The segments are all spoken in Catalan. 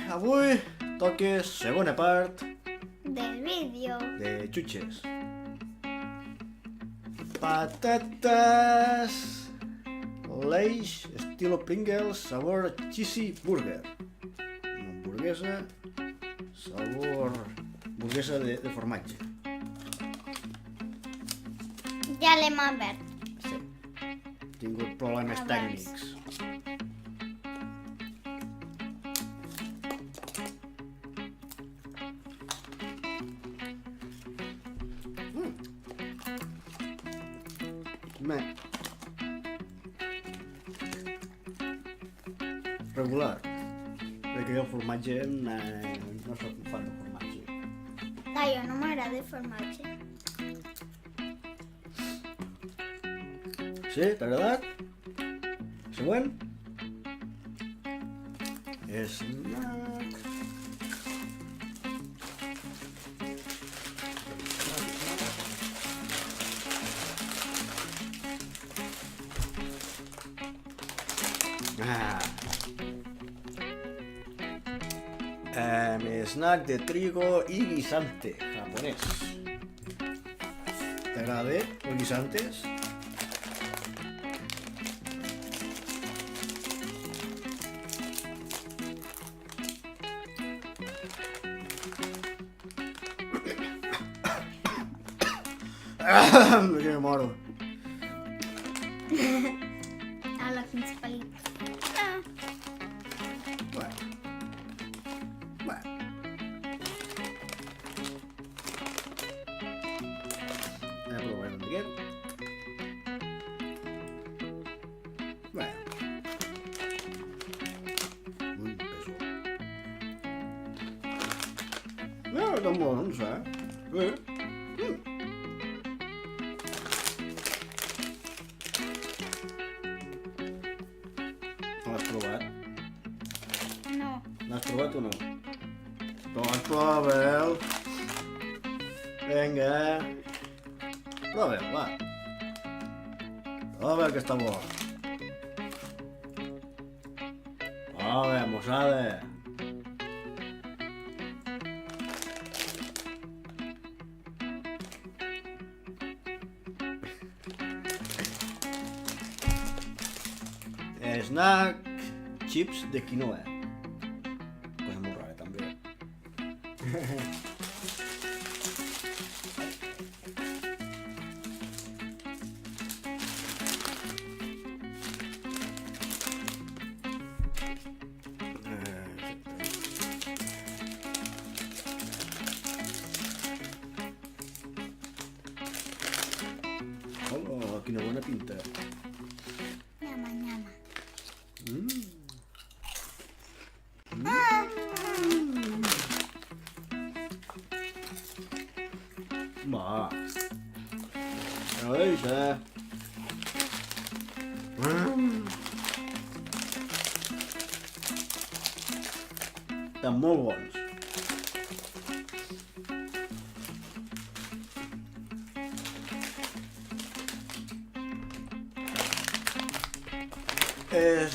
avui toca segona part del vídeo. de xutxes. Patates Lay's estilo Pringles sabor cheesy burger. Una hamburguesa sabor hamburguesa de formatge. Ja l'hem obert. Sí. He tingut problemes Abans. tècnics. Bé. Regular. Perquè jo el formatge no soc un fan de formatge. Jo no m'agrada el formatge. Sí? T'ha agradat? Següent. Snack. Snack de trigo y guisante japonés. ¿T'agrada los guisantes? Que me moro. Ala, quins pelits. Bueno. Provarem un miquet. Bueno. Ui, peso. No, estan bons, Bé. L'has provat? No. L'has provat o no? Doncs prova'l. Vinga. Prova'l, va. Prova'l, que està bo. Prova, mossada. Snack chips de quinoa. Cosa molt rara, també. Oh, quina bona pinta. Nyama, nyama. Va. No deixa. Estan molt bons.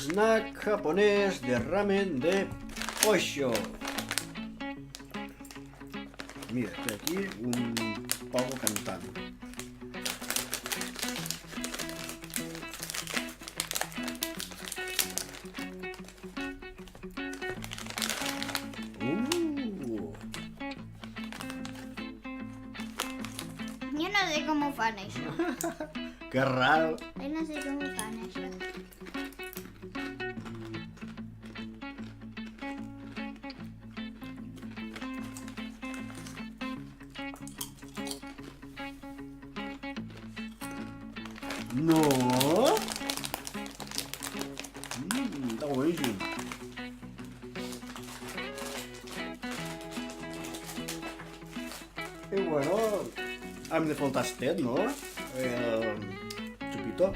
Snack japonés de ramen de pollo. Mira, té aquí un pavo cantant. Jo no sé com ho fan, això. Que raro. Jo no sé com ho fan, això. No. Està boníssim. I bueno, hem de fer el tastet, no? Chupito.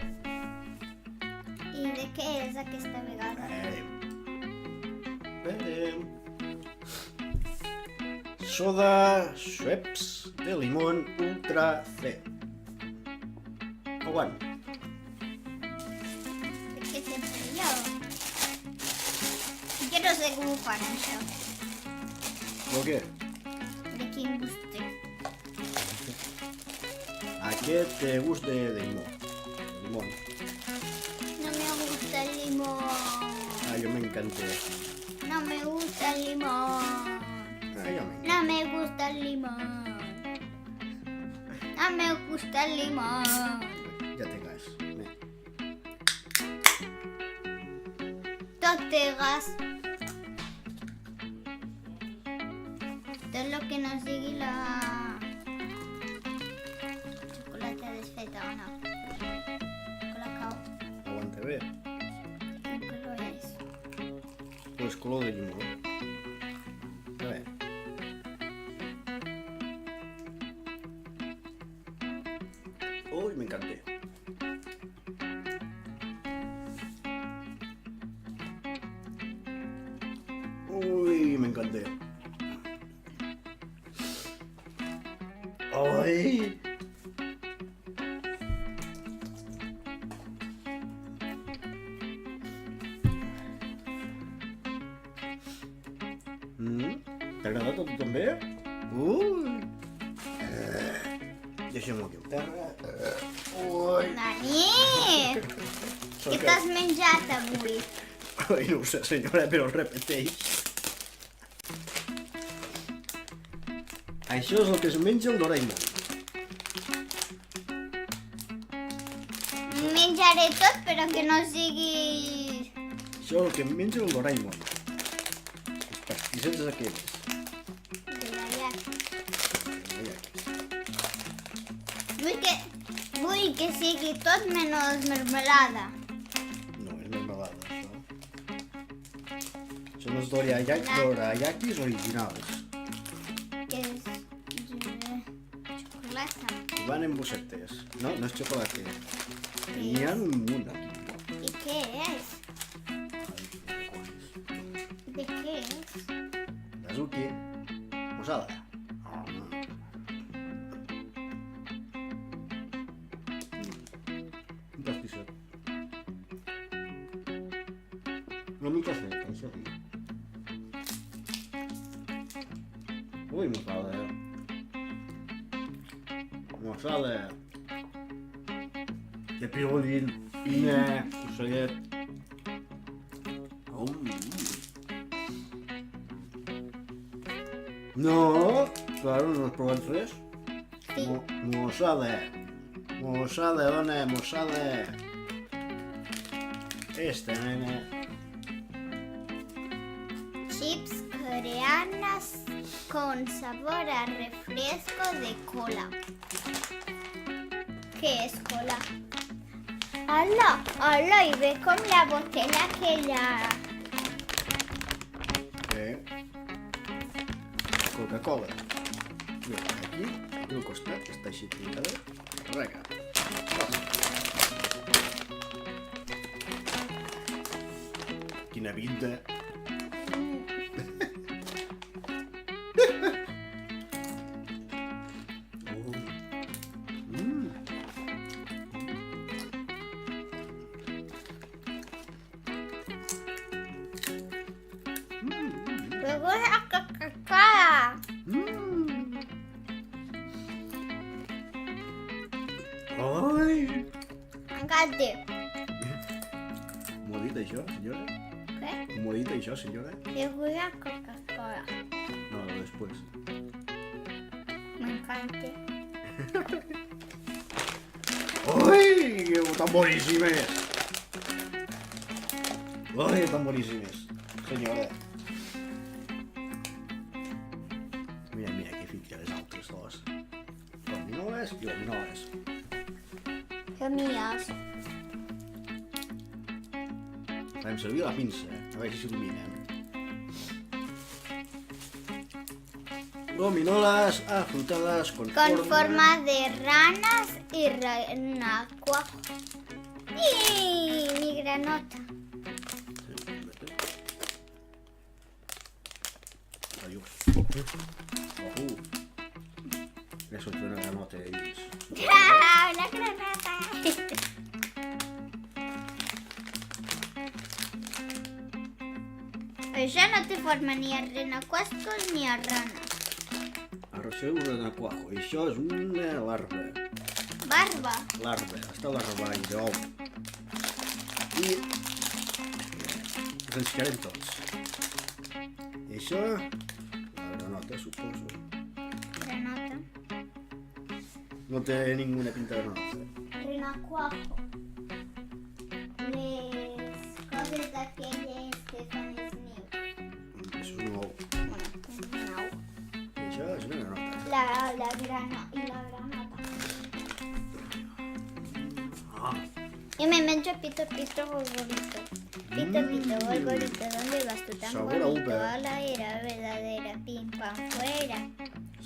I de què és aquesta vegada? Verem. Soda Schweppes de limón Ultra C. Aguant. Perquè sempre jo. Jo no sé com ho fan, això. O què? De quin gust té? Aquest té gust de limó. Limón. No me gusta el limón. Ah, jo m'encanta. No me gusta el limón. Ah, jo m'encanta. No me gusta el limón. No me gusta el limón. Ja té gas. Tot té gas. Tot lo que no sigui la xocolata desfeta o no. Colacao. Aguanta bé. Quin color és? Pues color de limó. A veure. Uy, me encanté. Uy, me encanté. Ay. T'ha agradat a tu també? Ui! Deixa'm-ho aquí al terra. Ui! Nani! Què t'has menjat avui? Ai, no ho sé, senyora, però repeteix. Això és el que es menja el Doraemon. Menjaré tot, però que no sigui... Això és el que em menja el Doraemon. I saps aquests? de la llata. Vull que sigui tot menys mermelada. No, és mermelada, això. Són els dorayakis originals. Que és xocolata. I van en bossetes. No, no és xocolata. N'hi ha un munt aquí. I què és? De què és? Azuki. Posada. Un pastisset. Una mica sec, això sí. Ui, mossada. Mossada. De pirulín. Ocellet. No, claro, no has provat res. Sí. Mossada. Mossada, dona, mossada. Esta, nena. Chips coreanas con sabor a refresco de cola. ¿Qué es cola? ¡Hala! ¡Hala! Y ve con la botella aquella. Coca-Cola. Mira, aquí al costat està així pintada. Rega. Quina pinta. Luego la Coca-Cola. Ai! M'encanta. M'ho ha dit això, senyora? ¿Qué? M'ho ha dit això, senyora? Le voy a Coca-Cola. No, després. Me encanta. Ai! Tan boníssimes! Ai, tan boníssimes, senyora. Mira, mira, que fica les altres dos. Gominoles i gominoles. Son mías. Farem servir la pinça, a veure si s'il·luminen. Gominolas afrutadas con Forma de ranas y renacuajo. ¡Y mi granota! Adiós. Le solté una granota de dins. ¡Ah, una granota! Això no té forma ni a renacuajos ni a rana. Ara això és un renacuajo. I això és una larva. Barba. Larva. Està larva i d'ou. I ens enxerem tots. I això, la granota, suposo. Granota. No té ninguna pinta de granota. Renacuajo. Les coses d'aquelles que fan els nius. Això és un ou. Bueno, un au. I això és una granota. La granota. Ah, Yo me menjo pito, pito, gorgorito. Pito, pito, gorgorito, ¿dónde vas tú tan Sabor a bonito? uva. A la era verdadera, pim pam fuera.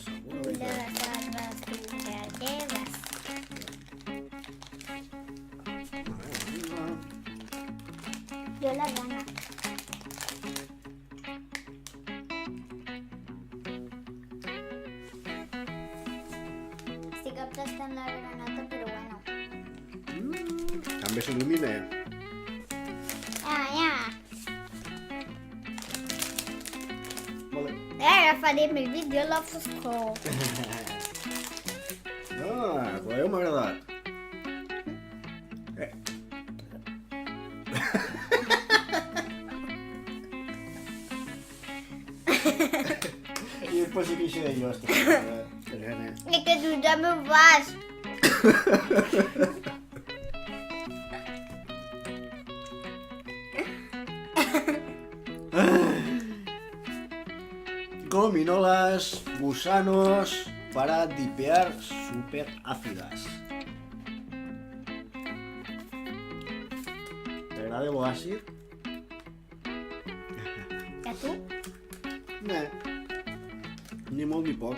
sabor a Tú uva. las barbas, tú las llevas. Yo la gana. Estic aplastant la granota, però bueno. També s'il·lumina. Ja. Vale. Ara farem el vídeo a la foscor. Ah, però m'ha agradat. I després sí que hi seré jo, Terena. És que tu també ho fas. Gominolas, gusanos para dipear súper ácidas. T'agrada lo àcid? I a tu? No. Ni molt ni poc.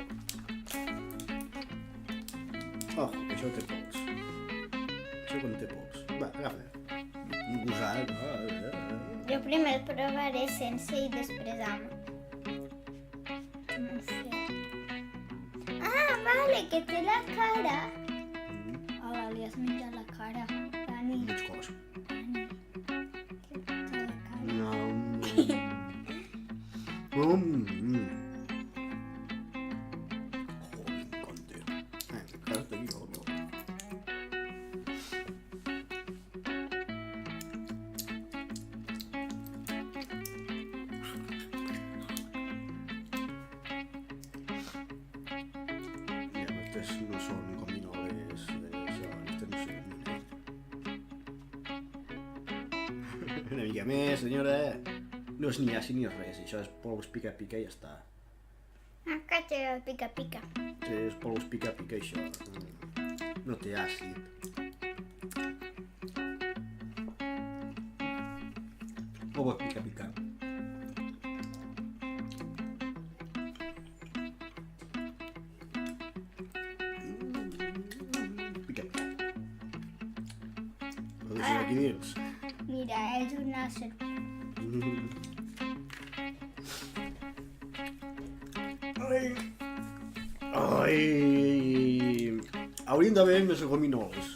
Oh, això té pocs. Això com té pocs. Va, agafa. Un gusat. Jo primer provaré sense i després amb. No sé. Ah, vale, que té la cara. Hola, li has menjat la cara. Dani, Mig cos. Dani. Que té la cara. No. Joder, conté. Quedaste aquí, loco. Ja, estes no són gominoles, això, estes no són. Una mica més, senyora. No és ni àcid ni res, això és pols pica-pica i ja està. Ah, que té el pica-pica. Sí, és pols pica-pica, això. No té àcid. Pols pica-pica. Pica-pica. Ho deixo aquí dins. Mira, és una serp. Ai. Ai. Haurien d'haver més gominoles.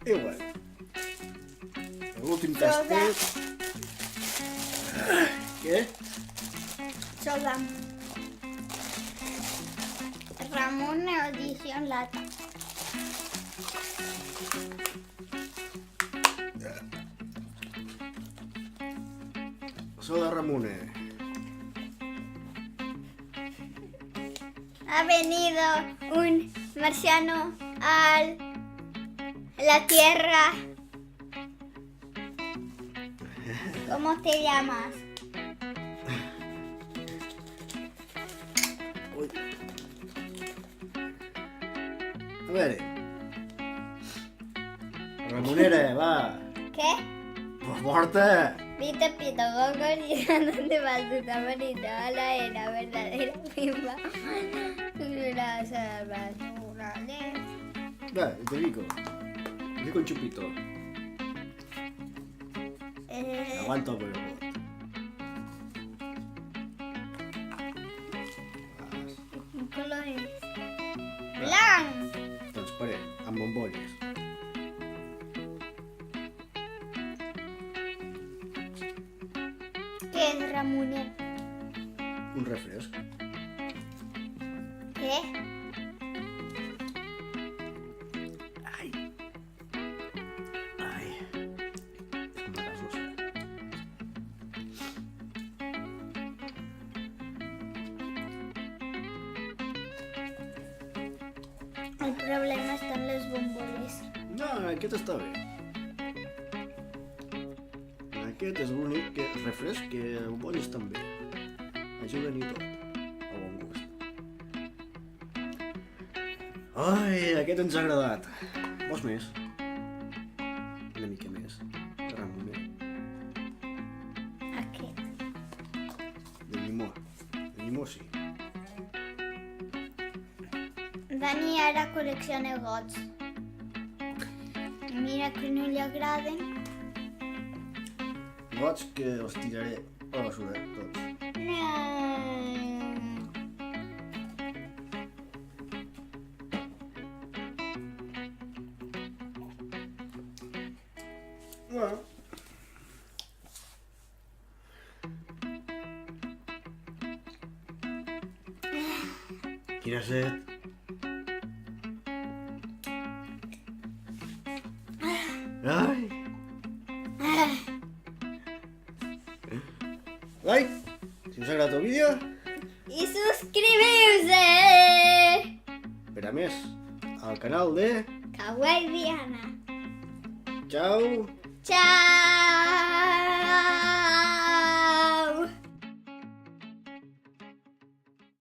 Igual. L'últim tastet. Què? Sola. Ramon Edición Lata. Soda Ramone. Ha venido un marciano a la Tierra. ¿Cómo te llamas? Ui. A veure. Ramonera, va. ¿Qué? Porta. Pito, pito, gogorito, ¿dónde vas tú tan bonito? A la era verdadera pimba. Las selvas rurales. Va, te digo. Te digo un chupito. Aguanta por el bot. Colores. Blanc. Transparent, amb bombolles. Què és, Ramonet? Un refresc. Què? Ai. Ai. És una casa, no sé. El problema està en les bomboles. No, aquest està bé. Aquest és l'únic que refresc que el bombolles també. Ajuden i tot. A bon gust. Ai, aquest ens ha agradat. Vols més? Una mica més. Ramonet. Aquest. De llimó. De llimó sí. Dani ara col·lecciona gots. Mira que no li agraden. Gots que els tiraré a la basura, tots. No. Bueno. Quina set. Ai. Like, si us ha agradat el vídeo, I subscriviu-se! per a més, al canal de Kawaii Diana. Ciao. Ciao!